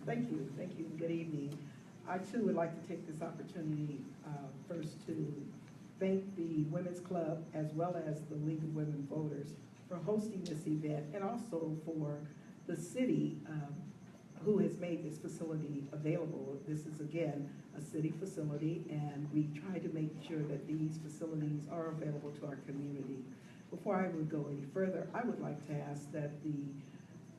Thank you. Thank you. Good evening. I too would like to take this opportunity first to thank the Women's Club as well as the League of Women Voters for hosting this event, and also for the city who has made this facility available. This is, again, a city facility, and we try to make sure that these facilities are available to our community. Before I would go any further, I would like to ask that the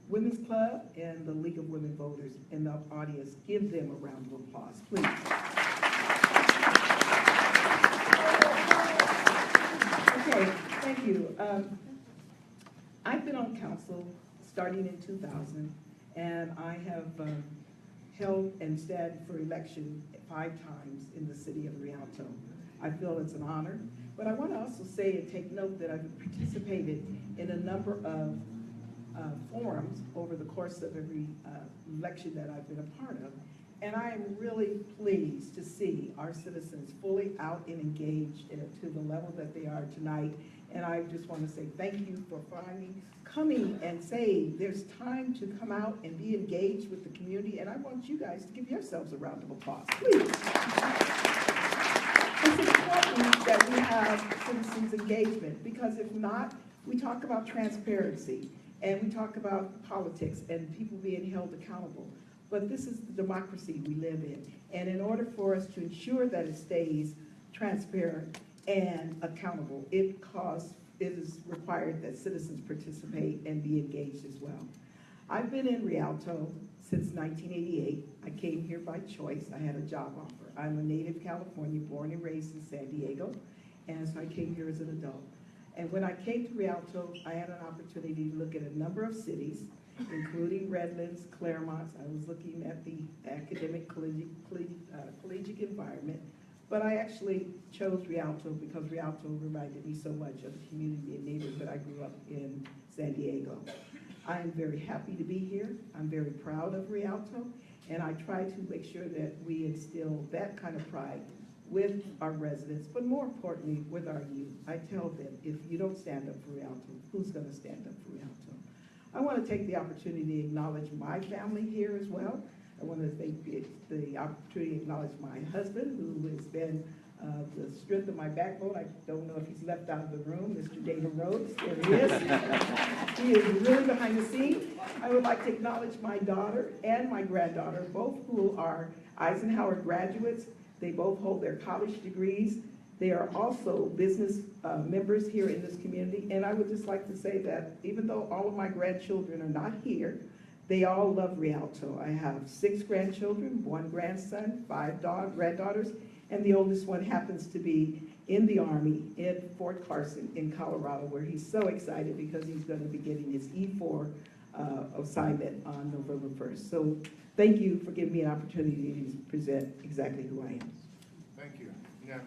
Women's Club and the League of Women Voters in the audience give them a round of applause, please. Okay, thank you. I've been on council starting in 2000, and I have held and stand for election 5 times in the city of Rialto. I feel it's an honor, but I want to also say and take note that I've participated in a number of forums over the course of every election that I've been a part of. And I am really pleased to see our citizens fully out and engaged to the level that they are tonight. And I just want to say thank you for finally coming and saying there's time to come out and be engaged with the community. And I want you guys to give yourselves a round of applause, please. It's important that we have citizens engagement, because if not, we talk about transparency and we talk about politics and people being held accountable. But this is the democracy we live in. And in order for us to ensure that it stays transparent and accountable, it is required that citizens participate and be engaged as well. I've been in Rialto since 1988. I came here by choice. I had a job offer. I'm a native Californian, born and raised in San Diego, and so I came here as an adult. And when I came to Rialto, I had an opportunity to look at a number of cities, including Redlands, Claremont. I was looking at the academic collegiate environment, but I actually chose Rialto because Rialto reminded me so much of the community and neighborhood I grew up in San Diego. I am very happy to be here. I'm very proud of Rialto, and I try to make sure that we instill that kind of pride with our residents, but more importantly, with our youth. I tell them, if you don't stand up for Rialto, who's going to stand up for Rialto? I want to take the opportunity to acknowledge my family here as well. I want to take the opportunity to acknowledge my husband, who has been the strength of my backbone. I don't know if he's left out of the room, Mr. David Rhodes. There he is. He is really behind the scenes. I would like to acknowledge my daughter and my granddaughter, both who are Eisenhower graduates. They both hold their college degrees. They are also business members here in this community. And I would just like to say that even though all of my grandchildren are not here, they all love Rialto. I have 6 grandchildren, 1 grandson, 5 granddaughters, and the oldest one happens to be in the Army in Fort Carson in Colorado, where he's so excited because he's going to be getting his E4 assignment on November 1st. So thank you for giving me an opportunity to present exactly who I am. Thank you. Now,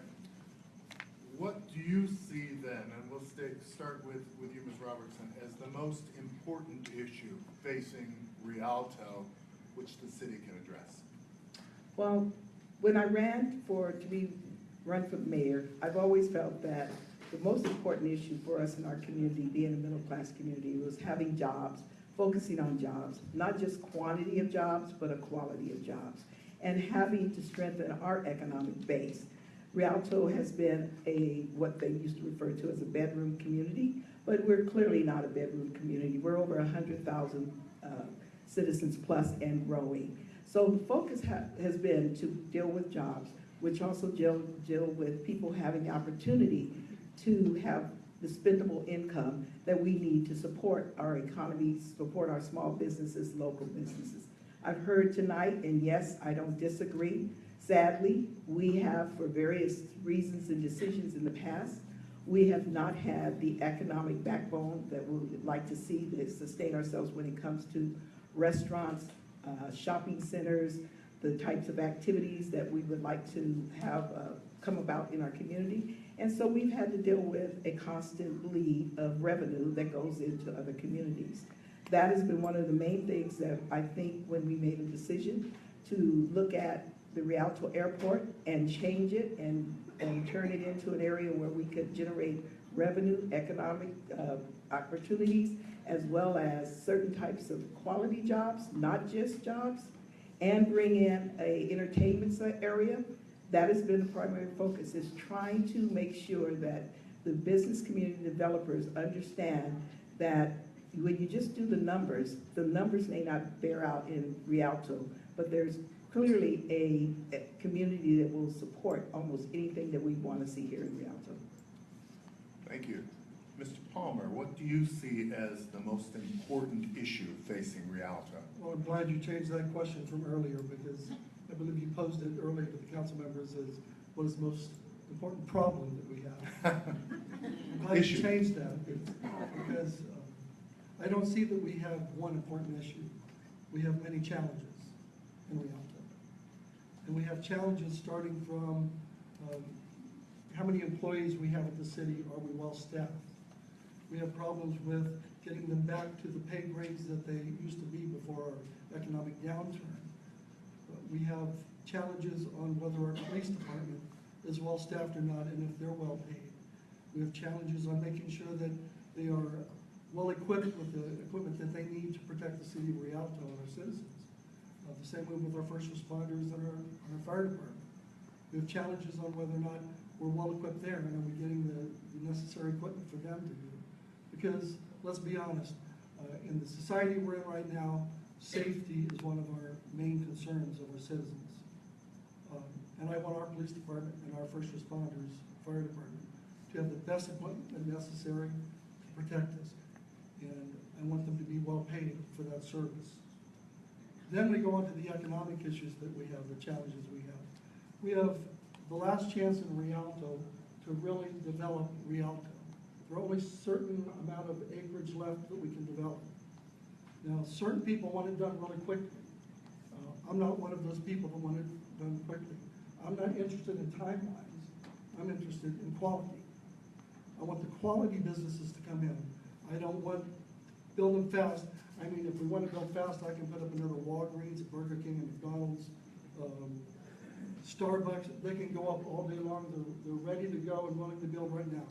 what do you see then, and we'll start with you, Ms. Robertson, as the most important issue facing Rialto, which the city can address? Well, when I ran to run for mayor, I've always felt that the most important issue for us in our community, being a middle-class community, was having jobs, focusing on jobs, not just quantity of jobs, but a quality of jobs, and having to strengthen our economic base. Rialto has been what they used to refer to as a bedroom community, but we're clearly not a bedroom community. We're over 100,000 citizens plus and growing. So the focus has been to deal with jobs, which also deal with people having the opportunity to have the spendable income that we need to support our economy, support our small businesses, local businesses. I've heard tonight, and yes, I don't disagree. Sadly, we have, for various reasons and decisions in the past, we have not had the economic backbone that we would like to see to sustain ourselves when it comes to restaurants, shopping centers, the types of activities that we would like to have come about in our community. And so we've had to deal with a constant bleed of revenue that goes into other communities. That has been one of the main things that I think when we made a decision to look at the Rialto Airport and change it and turn it into an area where we could generate revenue, economic opportunities, as well as certain types of quality jobs, not just jobs. and bring in a entertainment area. That has been the primary focus, is trying to make sure that the business community developers understand that when you just do the numbers may not bear out in Rialto, but there's clearly a community that will support almost anything that we want to see here in Rialto. Thank you. Mr. Palmer, what do you see as the most important issue facing Rialto? Well, I'm glad you changed that question from earlier, because I believe you posed it earlier to the council members as what is the most important problem that we have. I'm glad you changed that, because I don't see that we have one important issue. We have many challenges in Rialto. And we have challenges starting from how many employees we have at the city. Are we well staffed? We have problems with getting them back to the pay grades that they used to be before our economic downturn. We have challenges on whether our police department is well staffed or not, and if they're well paid. We have challenges on making sure that they are well equipped with the equipment that they need to protect the city of Rialto and our citizens. The same way with our first responders and our fire department. We have challenges on whether or not we're well equipped there, and are we getting the necessary equipment for them to do. Because let's be honest, in the society we're in right now, safety is one of our main concerns of our citizens. And I want our police department and our first responders, fire department, to have the best equipment necessary to protect us. And I want them to be well paid for that service. Then we go on to the economic issues that we have, the challenges we have. We have the last chance in Rialto to really develop Rialto. There are only a certain amount of acreage left that we can develop. Now, certain people want it done really quickly. I'm not one of those people that want it done quickly. I'm not interested in timelines. I'm interested in quality. I want the quality businesses to come in. I don't want to build them fast. I mean, if we want to build fast, I can put up another Walgreens, Burger King, and McDonald's, Starbucks. They can go up all day long. They're ready to go and willing to build right now.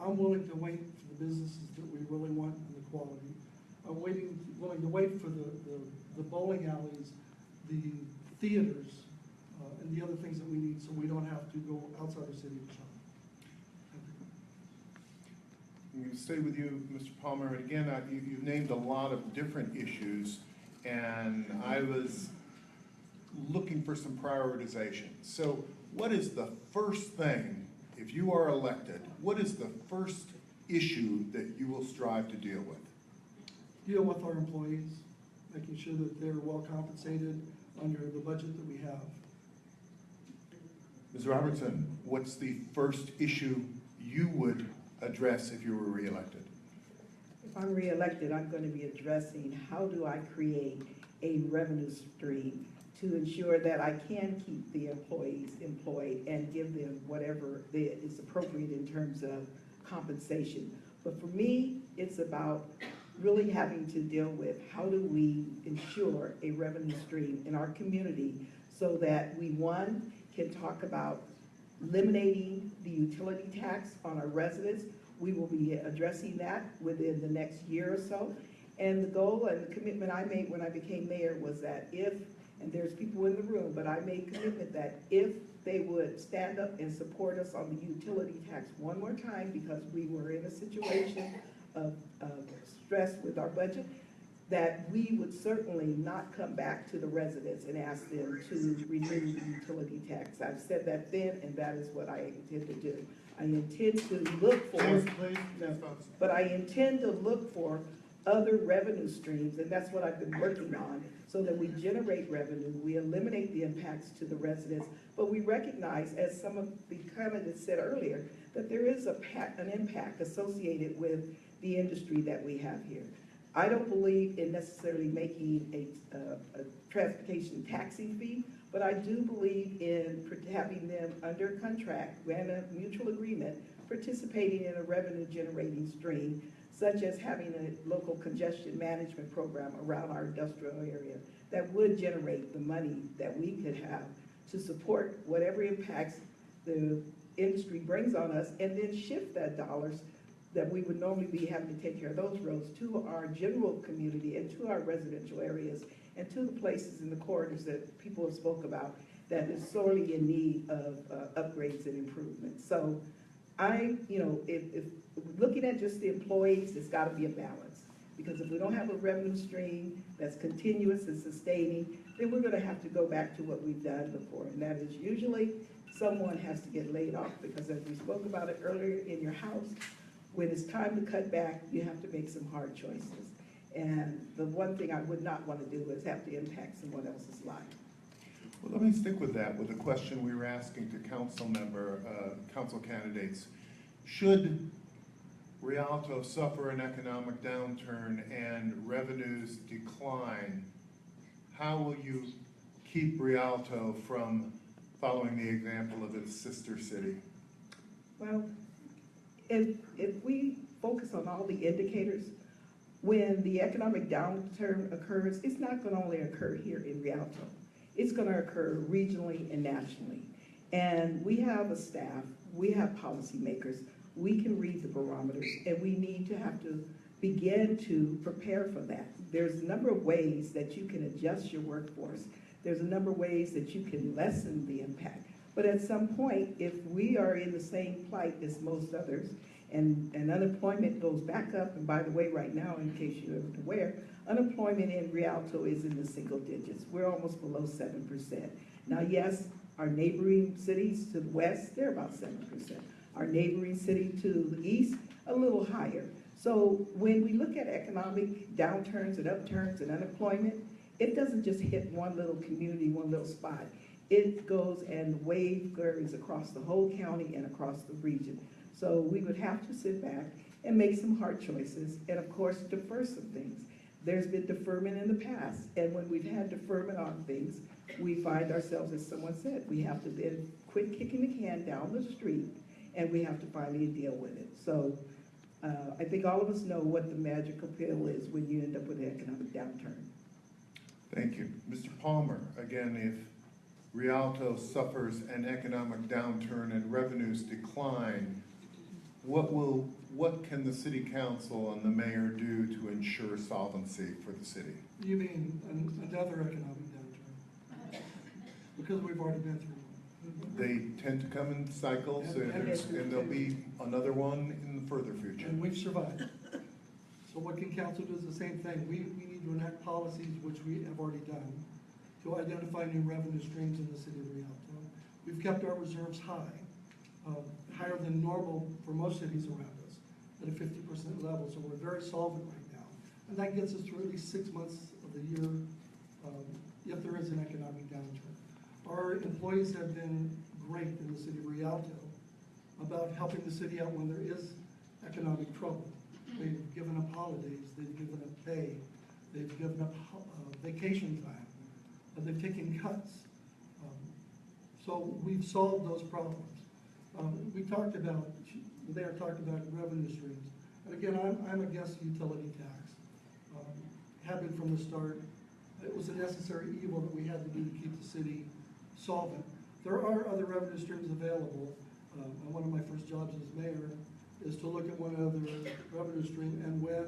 I'm willing to wait for the businesses that we really want and the quality. I'm willing to wait for the bowling alleys, the theaters, and the other things that we need, so we don't have to go outside our city to shop. I'm going to stay with you, Mr. Palmer. And again, you've named a lot of different issues, and I was looking for some prioritization. So what is the first thing, if you are elected, what is the first issue that you will strive to deal with? Deal with our employees, making sure that they're well compensated under the budget that we have. Ms. Robertson, what's the first issue you would address if you were reelected? If I'm reelected, I'm going to be addressing how do I create a revenue stream to ensure that I can keep the employees employed and give them whatever is appropriate in terms of compensation. But for me, it's about really having to deal with how do we ensure a revenue stream in our community so that we, one, can talk about eliminating the utility tax on our residents. We will be addressing that within the next year or so. And the goal and the commitment I made when I became mayor was that if, and there's people in the room, but I made commitment that if they would stand up and support us on the utility tax one more time, because we were in a situation of stress with our budget, that we would certainly not come back to the residents and ask them to renew the utility tax. I've said that then, and that is what I intend to do. I intend to look for, but I intend to look for other revenue streams, and that's what I've been working on, so that we generate revenue, we eliminate the impacts to the residents, but we recognize, as some of the candidates said earlier, that there is an impact associated with the industry that we have here. I don't believe in necessarily making a transportation taxing fee, but I do believe in having them under contract and a mutual agreement, participating in a revenue generating stream, such as having a local congestion management program around our industrial area that would generate the money that we could have to support whatever impacts the industry brings on us, and then shift that dollars that we would normally be having to take care of those roads to our general community and to our residential areas and to the places in the corridors that people have spoke about that is sorely in need of upgrades and improvements. So if looking at just the employees, it's got to be a balance. Because if we don't have a revenue stream that's continuous and sustaining, then we're going to have to go back to what we've done before. And that is usually someone has to get laid off, because as we spoke about it earlier in your house, when it's time to cut back, you have to make some hard choices. And the one thing I would not want to do is have to impact someone else's life. Well, let me stick with that, with a question we were asking to council candidates. Should Rialto suffer an economic downturn and revenues decline, how will you keep Rialto from following the example of its sister city? Well, if we focus on all the indicators, when the economic downturn occurs, it's not going to only occur here in Rialto. It's going to occur regionally and nationally. And we have a staff, we have policymakers, we can read the barometers, and we need to have to begin to prepare for that. There's a number of ways that you can adjust your workforce. There's a number of ways that you can lessen the impact. But at some point, if we are in the same plight as most others, and unemployment goes back up, and by the way, right now, in case you're aware, unemployment in Rialto is in the single digits. We're almost below 7%. Now, yes, our neighboring cities to the west, they're about 7%. Our neighboring city to the east, a little higher. So when we look at economic downturns and upturns and unemployment, it doesn't just hit one little community, one little spot. It goes and wave varies across the whole county and across the region. So we would have to sit back and make some hard choices, and of course, defer some things. There's been deferment in the past, and when we've had deferment on things, we find ourselves, as someone said, we have to then quit kicking the can down the street, and we have to finally deal with it. So I think all of us know what the magical pill is when you end up with an economic downturn. Thank you. Mr. Palmer, again, if Rialto suffers an economic downturn and revenues decline, what can the city council and the mayor do to ensure solvency for the city? You mean another economic downturn? Because we've already been through one. They tend to come in cycles, and there'll be another one in the further future. And we've survived. So what can council do is the same thing. We need to enact policies, which we have already done, to identify new revenue streams in the city of Rialto. We've kept our reserves high, higher than normal for most cities around us, at a 50% level, so we're very solvent right now. And that gets us through at least 6 months of the year, if there is an economic downturn. Our employees have been great in the city of Rialto about helping the city out when there is economic trouble. They've given up holidays, they've given up pay, they've given up vacation time, they've taken cuts. So we've solved those problems. We talked about, they talked about revenue streams. And again, I'm against utility tax. Have been from the start. It was a necessary evil that we had to do to keep the city solvent. There are other revenue streams available. And one of my first jobs as mayor is to look at one other revenue stream, and when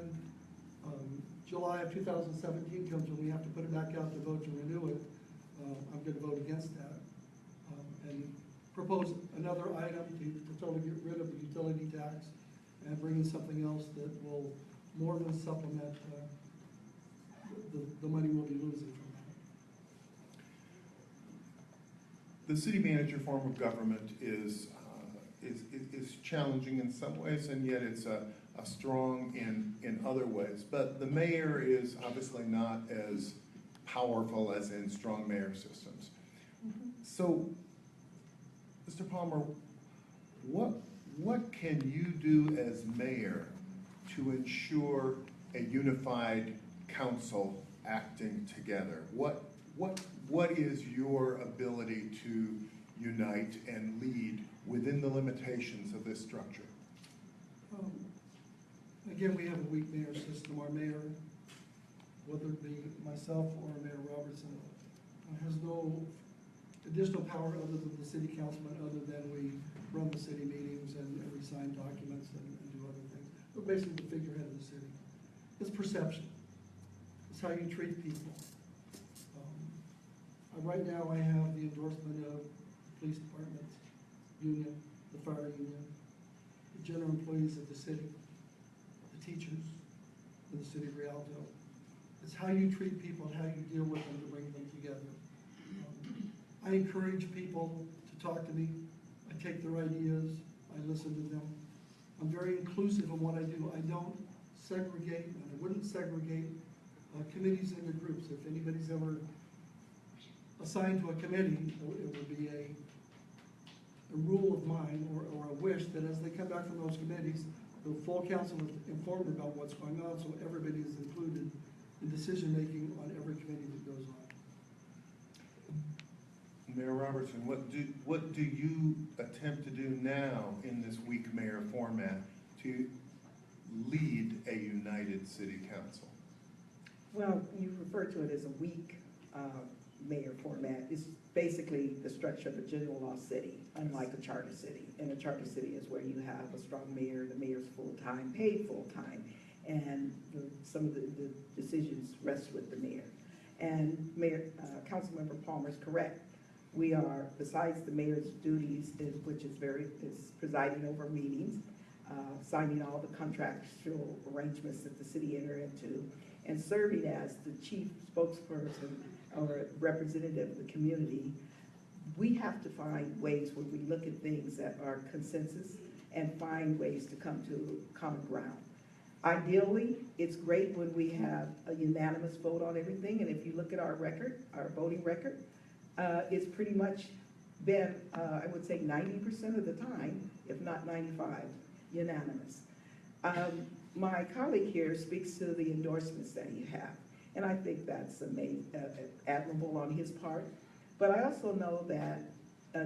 July of 2017 comes and we have to put it back out to vote to renew it, I'm going to vote against that and propose another item to totally get rid of the utility tax and bring in something else that will more than supplement the money we'll be losing from that. The city manager form of government is challenging in some ways, and yet it's a strong in other ways. But the mayor is obviously not as powerful as in strong mayor systems. Mm-hmm. So, Mr. Palmer, what can you do as mayor to ensure a unified council acting together? What is your ability to unite and lead within the limitations of this structure? Again, we have a weak mayor system. Our mayor, whether it be myself or Mayor Robertson, has no additional power other than the city councilman, other than we run the city meetings and we sign documents and do other things. We're basically the figurehead of the city. It's perception. It's how you treat people. Right now, I have the endorsement of the police department, union, the fire union, the general employees of the city, the teachers of the city of Rialto. It's how you treat people and how you deal with them to bring them together. I encourage people to talk to me. I take their ideas, I listen to them. I'm very inclusive in what I do. I don't segregate, and I wouldn't segregate committees into groups. If anybody's ever assigned to a committee, it would be a rule of mine or a wish that as they come back from those committees, the full council is informed about what's going on, so everybody is included in decision-making on every committee that goes on. Mayor Robertson, what do you attempt to do now in this weak mayor format to lead a united city council? Well, you refer to it as a weak mayor format. It's basically the structure of a general law city, unlike a charter city. And a charter city is where you have a strong mayor, the mayor's full-time, paid full-time, and some of the decisions rest with the mayor. And Councilmember Palmer is correct. We are, besides the mayor's duties, which is presiding over meetings, signing all the contractual arrangements that the city enter into, and serving as the chief spokesperson or representative of the community. We have to find ways where we look at things that are consensus and find ways to come to common ground. Ideally, it's great when we have a unanimous vote on everything, and if you look at our record, our voting record, it's pretty much been, I would say 90% of the time, if not 95, unanimous. My colleague here speaks to the endorsements that you have, and I think that's admirable on his part. But I also know that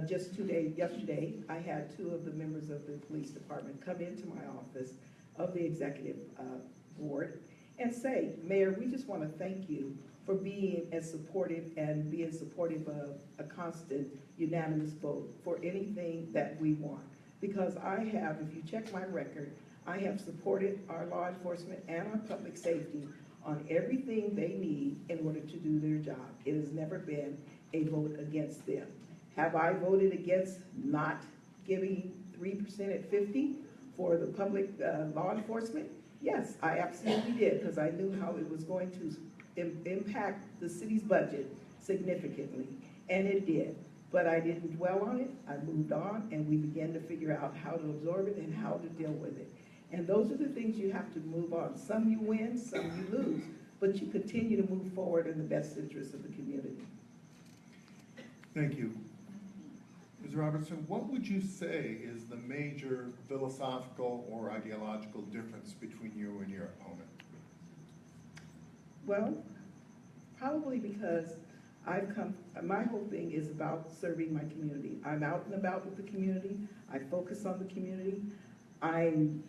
yesterday, I had two of the members of the police department come into my office of the executive board and say, Mayor, we just want to thank you for being as supportive and being supportive of a constant unanimous vote for anything that we want. Because I have, if you check my record, I have supported our law enforcement and our public safety on everything they need in order to do their job. It has never been a vote against them. Have I voted against not giving 3% at 50 for the public law enforcement? Yes, I absolutely did, because I knew how it was going to impact the city's budget significantly, and it did. But I didn't dwell on it, I moved on, and we began to figure out how to absorb it and how to deal with it. And those are the things you have to move on. Some you win, some you lose, but you continue to move forward in the best interest of the community. Thank you. Ms. Robertson, what would you say is the major philosophical or ideological difference between you and your opponent? Well, probably because my whole thing is about serving my community. I'm out and about with the community. I focus on the community. I'm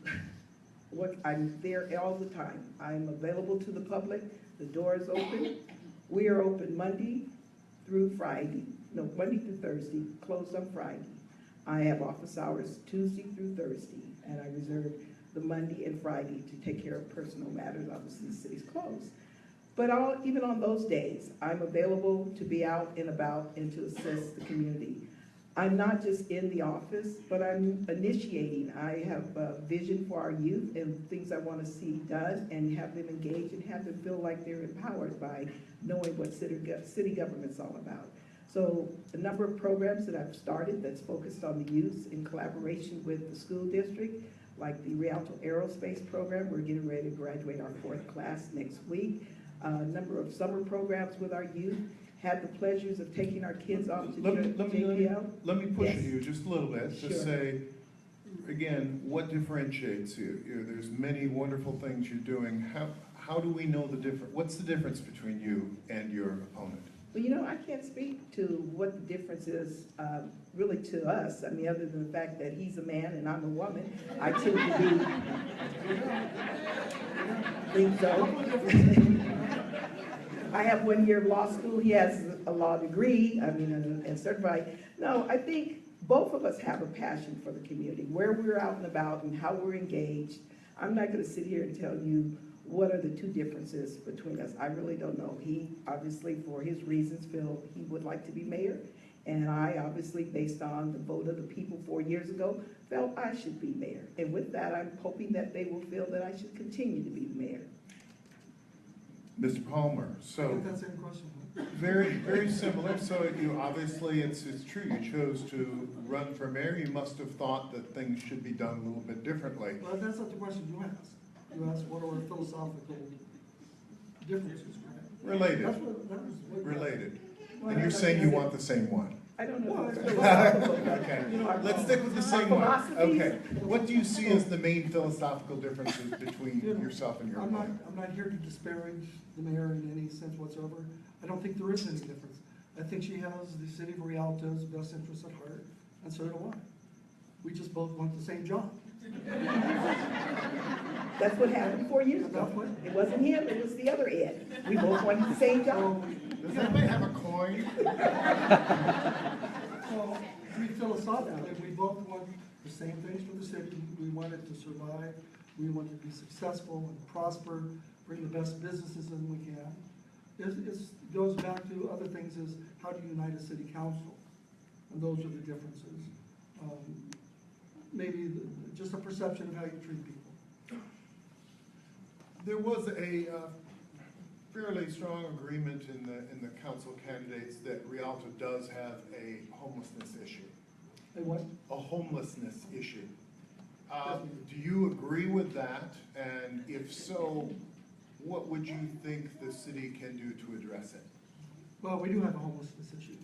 there all the time. I'm available to the public. The door is open. We are open Monday through Thursday, closed on Friday. I have office hours Tuesday through Thursday, and I reserve the Monday and Friday to take care of personal matters. Obviously, the city's closed. But even on those days, I'm available to be out and about and to assist the community. I'm not just in the office, but I'm initiating. I have a vision for our youth and things I want to see done and have them engaged and have them feel like they're empowered by knowing what city government's all about. So a number of programs that I've started that's focused on the youth in collaboration with the school district, like the Rialto Aerospace program. We're getting ready to graduate our 4th class next week. A number of summer programs with our youth. Had the pleasures of taking our kids off to JPL. Let me push Yes. you just a little bit to Sure. say, again, what differentiates you? There's many wonderful things you're doing. How do we know the difference? What's the difference between you and your opponent? Well, I can't speak to what the difference is really to us. I mean, other than the fact that he's a man and I'm a woman, I tend to think so. I have 1 year of law school. He has a law degree, and certified. No, I think both of us have a passion for the community, where we're out and about and how we're engaged. I'm not going to sit here and tell you what are the two differences between us? I really don't know. He obviously, for his reasons, feel he would like to be mayor. And I obviously, based on the vote of the people 4 years ago, felt I should be mayor. And with that, I'm hoping that they will feel that I should continue to be mayor. Mr. Palmer, I so get that same question. very similar. So you obviously, it's true, you chose to run for mayor. You must have thought that things should be done a little bit differently. Well, that's not the question you asked. You asked what are our philosophical differences, right? Related, That was what- related. Well, And you're saying you want the same one. I don't know. Well, if it's it's philosophical. Okay, You know, let's stick with the same one. philosophies. Okay, what do you see as the main philosophical differences between You know, yourself and your I'm not, opponent? I'm not here to disparage the mayor in any sense whatsoever. I don't think there is any difference. I think she has the city of Rialto's best interests at heart, and so do I. We just both want the same job. That's what happened 4 years ago. That's what- It wasn't him, it was the other Ed. We both wanted the same job. Does anybody have a coin? So, we philosophically, we both want the same things for the city. We want it to survive. We want it to be successful and prosper, bring the best businesses in we can. It goes back to other things is how do you unite a city council? And those are the differences. Maybe just a perception of how you treat people. There was a fairly strong agreement in the council candidates that Rialto does have a homelessness issue. Hey, what? A homelessness issue. Do you agree with that? And if so, what would you think the city can do to address it? Well, we do have a homelessness issue,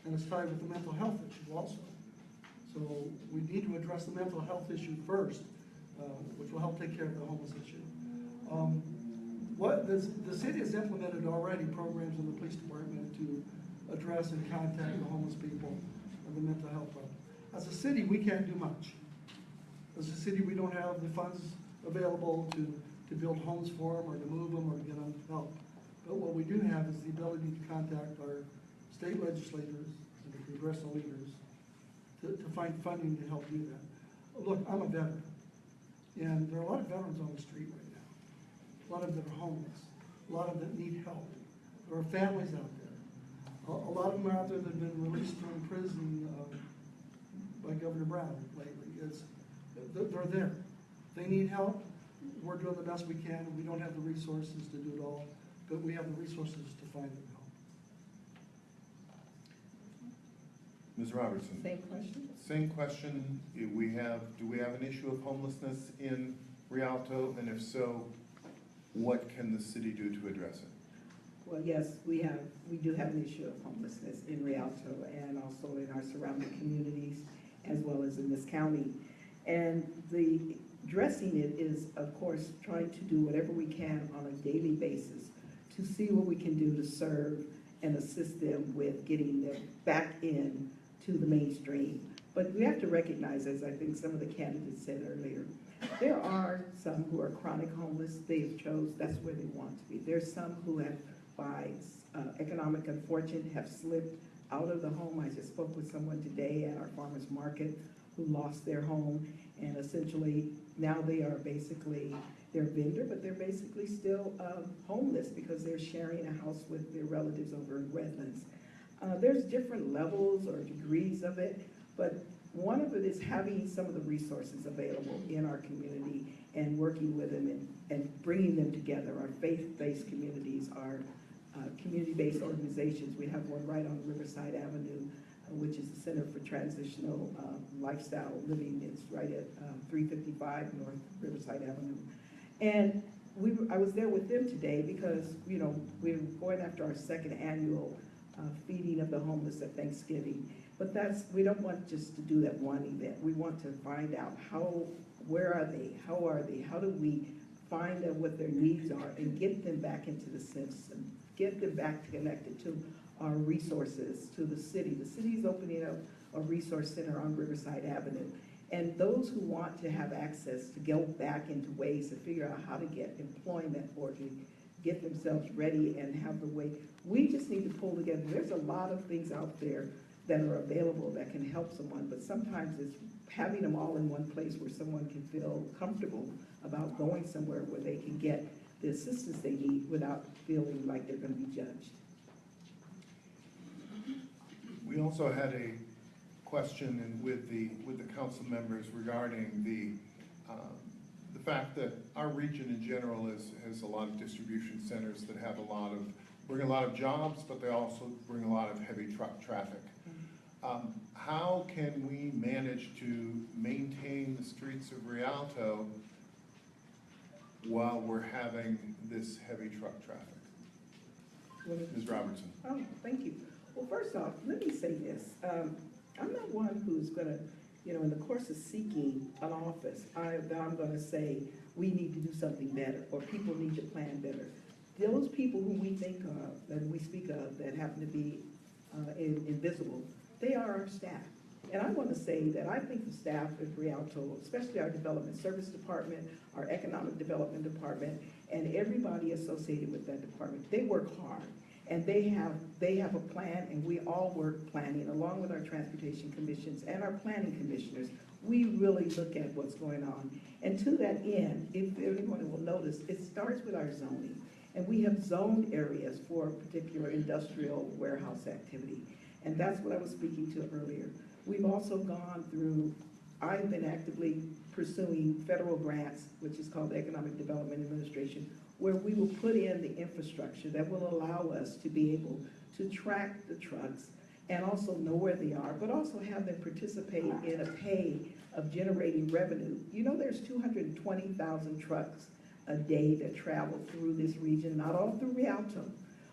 and it's tied with the mental health issue also. So we need to address the mental health issue first, which will help take care of the homeless issue. The city has implemented already programs in the police department to address and contact the homeless people and the mental health problem. As a city, we can't do much. As a city, we don't have the funds available to build homes for them or to move them or to get them help. But what we do have is the ability to contact our state legislators and the congressional leaders to find funding to help do that. Look, I'm a veteran, and there are a lot of veterans on the street right now. A lot of them are homeless. A lot of them need help. There are families out there. A lot of them are out there that have been released from prison by Governor Brown lately. They're there. They need help. We're doing the best we can. We don't have the resources to do it all, but we have the resources to find them help. Ms. Robertson? Same question? Same question. Do we have an issue of homelessness in Rialto? And if so, what can the city do to address it? Well, yes, we do have an issue of homelessness in Rialto and also in our surrounding communities, as well as in this county. And addressing it is, of course, trying to do whatever we can on a daily basis to see what we can do to serve and assist them with getting them back in to the mainstream. But we have to recognize, as I think some of the candidates said earlier, there are some who are chronic homeless. They've chose, that's where they want to be. There's some who have, by economic unfortune, have slipped out of the home. I just spoke with someone today at our farmer's market who lost their home, and essentially now they are basically, they're a vendor, but they're basically still homeless because they're sharing a house with their relatives over in Redlands. There's different levels or degrees of it, but one of it is having some of the resources available in our community and working with them and bringing them together. Our faith-based communities, our community-based organizations. We have one right on Riverside Avenue, which is the Center for Transitional Lifestyle Living. It's right at 355 North Riverside Avenue. And I was there with them today because, you know, we're going after our second annual feeding of the homeless at Thanksgiving. But we don't want just to do that one event. We want to find out where are they, how are they, how do we find out what their needs are and get them back into the system, get them back connected to our resources, to the city. The city's opening up a resource center on Riverside Avenue. And those who want to have access to go back into ways to figure out how to get employment or to get themselves ready and have the way, we just need to pull together. There's a lot of things out there that are available that can help someone, but sometimes it's having them all in one place where someone can feel comfortable about going somewhere where they can get the assistance they need without feeling like they're going to be judged. We also had a question with the council members regarding the fact that our region in general has a lot of distribution centers that have bring a lot of jobs, but they also bring a lot of heavy truck traffic. How can we manage to maintain the streets of Rialto while we're having this heavy truck traffic? Ms. Robertson. Oh, thank you. Well, first off, let me say this. I'm not one who's going to, in the course of seeking an office, I'm going to say we need to do something better or people need to plan better. Those people who we think of, that we speak of, that happen to be invisible, they are our staff. And I want to say that I think the staff at Rialto, especially our development service department, our economic development department, and everybody associated with that department, they work hard. And they have a plan, and we all work planning, along with our transportation commissions and our planning commissioners. We really look at what's going on. And to that end, if anyone will notice, it starts with our zoning. And we have zoned areas for particular industrial warehouse activity. And that's what I was speaking to earlier. We've also gone through, I've been actively pursuing federal grants, which is called the Economic Development Administration, where we will put in the infrastructure that will allow us to be able to track the trucks and also know where they are, but also have them participate in a pay of generating revenue. There's 220,000 trucks a day that travel through this region, not all through Rialto.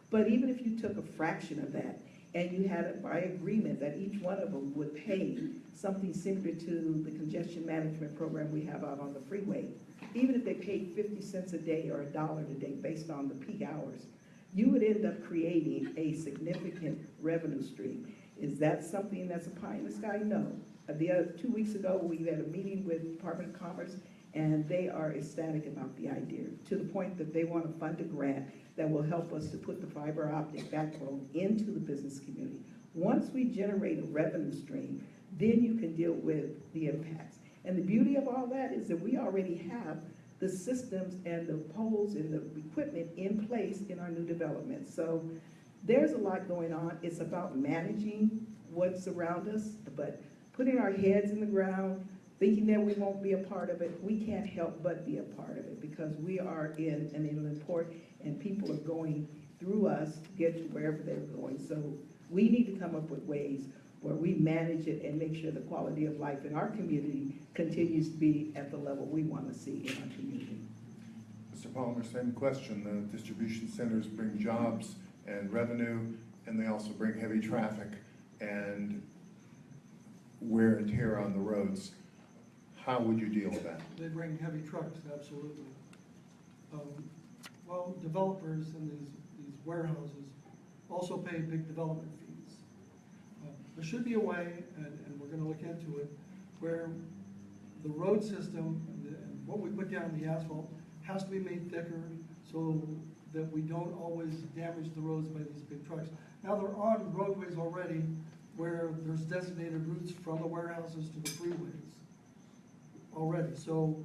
But even if you took a fraction of that, and you had it by agreement that each one of them would pay something similar to the congestion management program we have out on the freeway, even if they paid 50 cents a day or $1 a day based on the peak hours, you would end up creating a significant revenue stream. Is that something that's a pie in the sky? No. 2 weeks ago, we had a meeting with the Department of Commerce, and they are ecstatic about the idea, to the point that they want to fund a grant that will help us to put the fiber optic backbone into the business community. Once we generate a revenue stream, then you can deal with the impacts. And the beauty of all that is that we already have the systems and the poles and the equipment in place in our new development. So there's a lot going on. It's about managing what's around us, but putting our heads in the ground, thinking that we won't be a part of it, we can't help but be a part of it because we are in an inland port and people are going through us to get to wherever they're going. So we need to come up with ways where we manage it and make sure the quality of life in our community continues to be at the level we want to see in our community. Mr. Palmer, same question. The distribution centers bring jobs and revenue, and they also bring heavy traffic and wear and tear on the roads. How would you deal with that? They bring heavy trucks, absolutely. Well, developers in these warehouses also pay big development fees. There should be a way, and we're going to look into it, where the road system and what we put down the asphalt has to be made thicker so that we don't always damage the roads by these big trucks. Now they're on roadways already where there's designated routes from the warehouses to the freeways already. So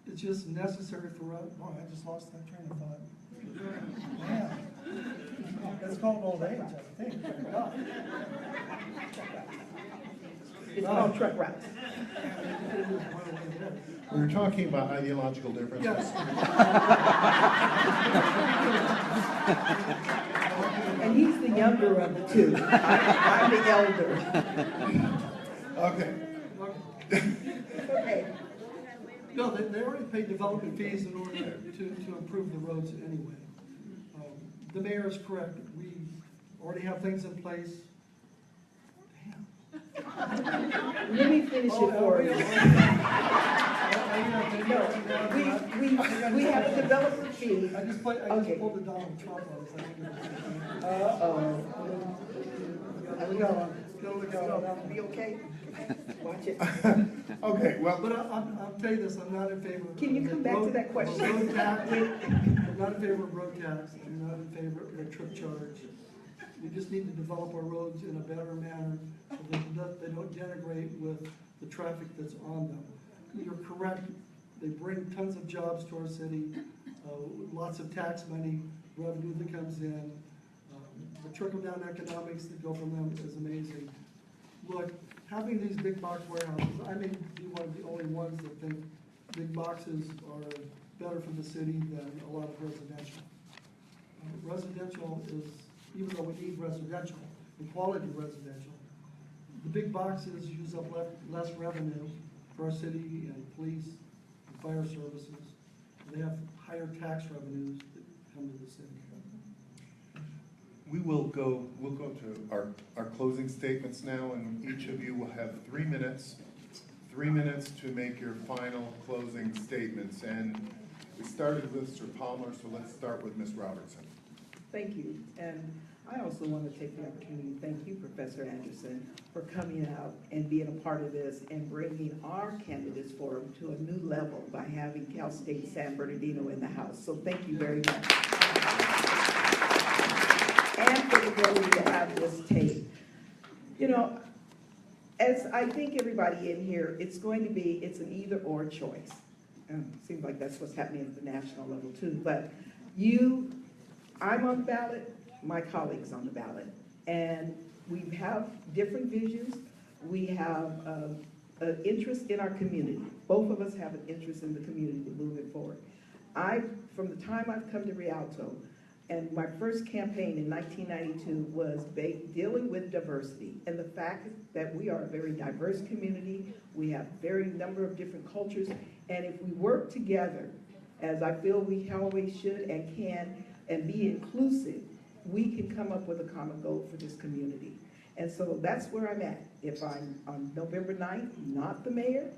it's just necessary for us. Oh, I just lost that train of thought. Yeah. That's called old age, I think. It's called truck routes. We were talking about ideological differences. Yes. And he's the younger of the two. I'm the elder. Okay. Okay. No, they already pay development fees in order to improve the roads anyway. The mayor is correct. We already have things in place. Damn. Let me finish it for you. No, we have a developer fee. I just pulled the Donald Trump on us. Uh-oh. Look out. Look out. Be okay? Watch it. Okay, well. But I'll tell you this, I'm not in favor of. Can you come back to that question? Road tax. I'm not in favor of road tax. I'm not in favor of a trip charge. We just need to develop our roads in a better manner so that they don't denigrate with the traffic that's on them. You're correct. They bring tons of jobs to our city, lots of tax money, revenue that comes in. The trickle-down economics that go from them is amazing. Look, having these big box warehouses, I may be one of the only ones that think big boxes are better for the city than a lot of residential. Residential is, even though we need residential, and quality residential, the big boxes use up less revenue for our city and police and fire services. They have higher tax revenues that come to the city. We'll go to our closing statements now, and each of you will have 3 minutes. 3 minutes to make your final closing statements. And we started with Mr. Palmer, so let's start with Ms. Robertson. Thank you. And I also want to take the opportunity to thank you, Professor Anderson, for coming out and being a part of this and bringing our candidates forum to a new level by having Cal State San Bernardino in the house. So thank you very much. And for the ability to have this tape. You know, as I think everybody in here, it's an either or choice. Seems like that's what's happening at the national level too. But I'm on the ballot, my colleagues on the ballot. And we have different visions. We have an interest in our community. Both of us have an interest in the community moving forward. From the time I've come to Rialto, and my first campaign in 1992 was dealing with diversity and the fact that we are a very diverse community. We have a very number of different cultures. And if we work together, as I feel we always should and can, and be inclusive, we can come up with a common goal for this community. And so that's where I'm at. If I'm on November 9th, not the mayor,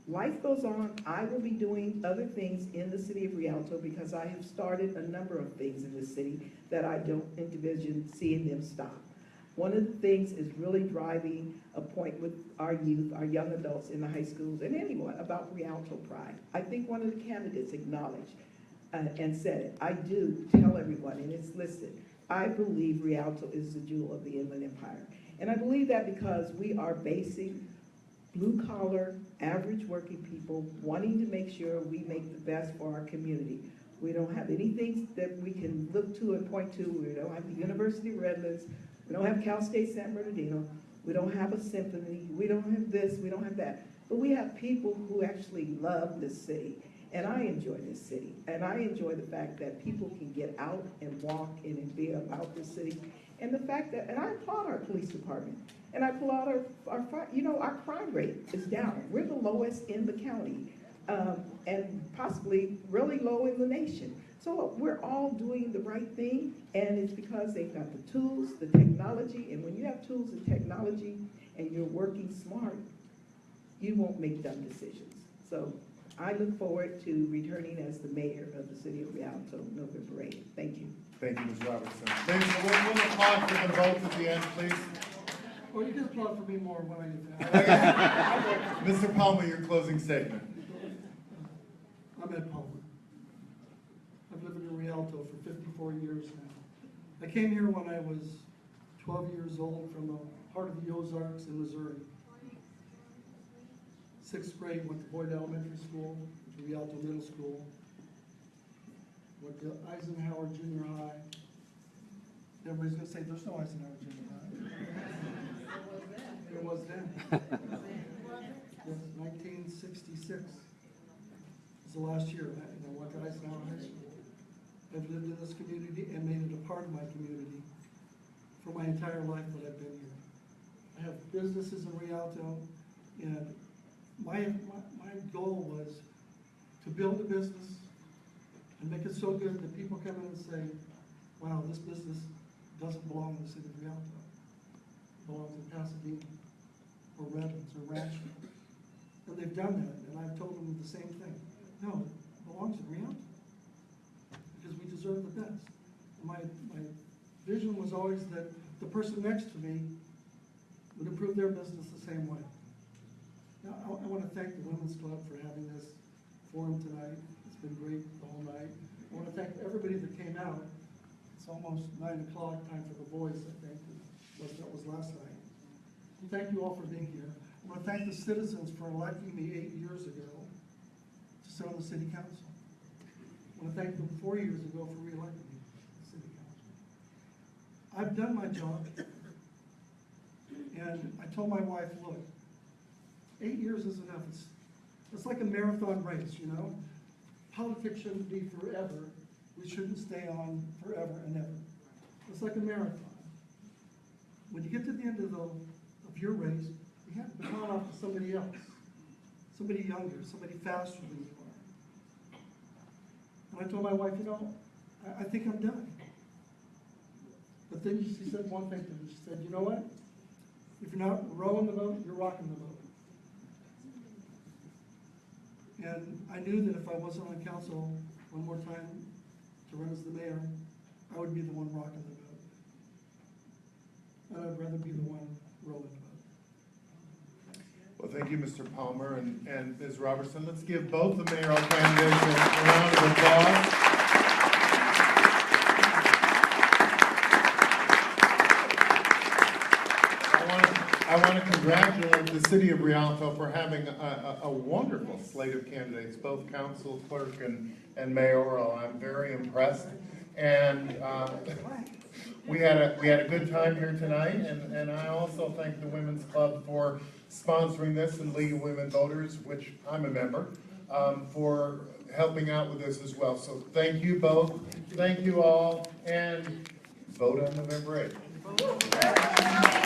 life goes on. I will be doing other things in the city of Rialto because I have started a number of things in this city that I don't envision seeing them stop. One of the things is really driving a point with our youth, our young adults in the high schools, and anyone about Rialto pride. I think one of the candidates acknowledged and said it. I do tell everyone, and it's listed, I believe Rialto is the jewel of the Inland Empire. And I believe that because we are basing blue-collar, average working people wanting to make sure we make the best for our community. We don't have anything that we can look to and point to. We don't have the University of Redlands. We don't have Cal State San Bernardino. We don't have a symphony. We don't have this. We don't have that. But we have people who actually love this city. And I enjoy this city. And I enjoy the fact that people can get out and walk and be about this city. And the fact that, and I applaud our police department. And I applaud our crime rate is down. We're the lowest in the county. And possibly really low in the nation. So we're all doing the right thing, and it's because they've got the tools, the technology, and when you have tools and technology and you're working smart, you won't make dumb decisions. So I look forward to returning as the mayor of the city of Rialto November 8th. Thank you. Thank you, Ms. Robertson. Thanks. We'll applaud for them both at the end, please. Or you can applaud for me more when I get there. Mr. Palmer, your closing statement. I'm Ed Palmer. I've lived in Rialto for 54 years now. I came here when I was 12 years old from the heart of the Ozarks in Missouri. 6th grade, went to Boyd Elementary School, to Rialto Middle School, went to Eisenhower Junior High. Everybody's gonna say, there's no Eisenhower Junior High. It was then. Yes, 1966 was the last year, and I went to Eisenhower High School. I've lived in this community and made it a part of my community for my entire life that I've been here. I have businesses in Rialto, and my goal was to build a business and make it so good that people come in and say, wow, this business doesn't belong in the city of Rialto. It belongs in Pasadena, or Redlands, or Rancho. And they've done that, and I've told them the same thing. No, it belongs in Rialto, because we deserve the best. My vision was always that the person next to me would improve their business the same way. Now, I want to thank the Women's Club for having this forum tonight. It's been great the whole night. I want to thank everybody that came out. It's almost 9 o'clock, time for The Voice, I think. That was last night. Thank you all for being here. I want to thank the citizens for electing me 8 years ago to sit on the city council. I want to thank them 4 years ago for re-electing me to the city council. I've done my job, and I told my wife, look, 8 years is enough. It's like a marathon race, you know? Politics shouldn't be forever. We shouldn't stay on forever and ever. It's like a marathon. When you get to the end of your race, you have to baton off to somebody else, somebody younger, somebody faster than you are. And I told my wife, you know, I think I'm done. But then she said one thing to me. She said, you know what? If you're not rowing the boat, you're rocking the boat. And I knew that if I wasn't on council one more time to run as the mayor, I would be the one rocking the boat. And I'd rather be the one rolling the boat. Well, thank you, Mr. Palmer and Ms. Robertson. Let's give both the mayoral candidates a round of applause. I want to congratulate the city of Rialto for having a wonderful slate of candidates, both council, clerk, and mayoral. I'm very impressed. And we had a good time here tonight, and I also thank the Women's Club for sponsoring this, and League of Women Voters, which I'm a member, for helping out with this as well. So thank you both, thank you all, and vote on November 8th.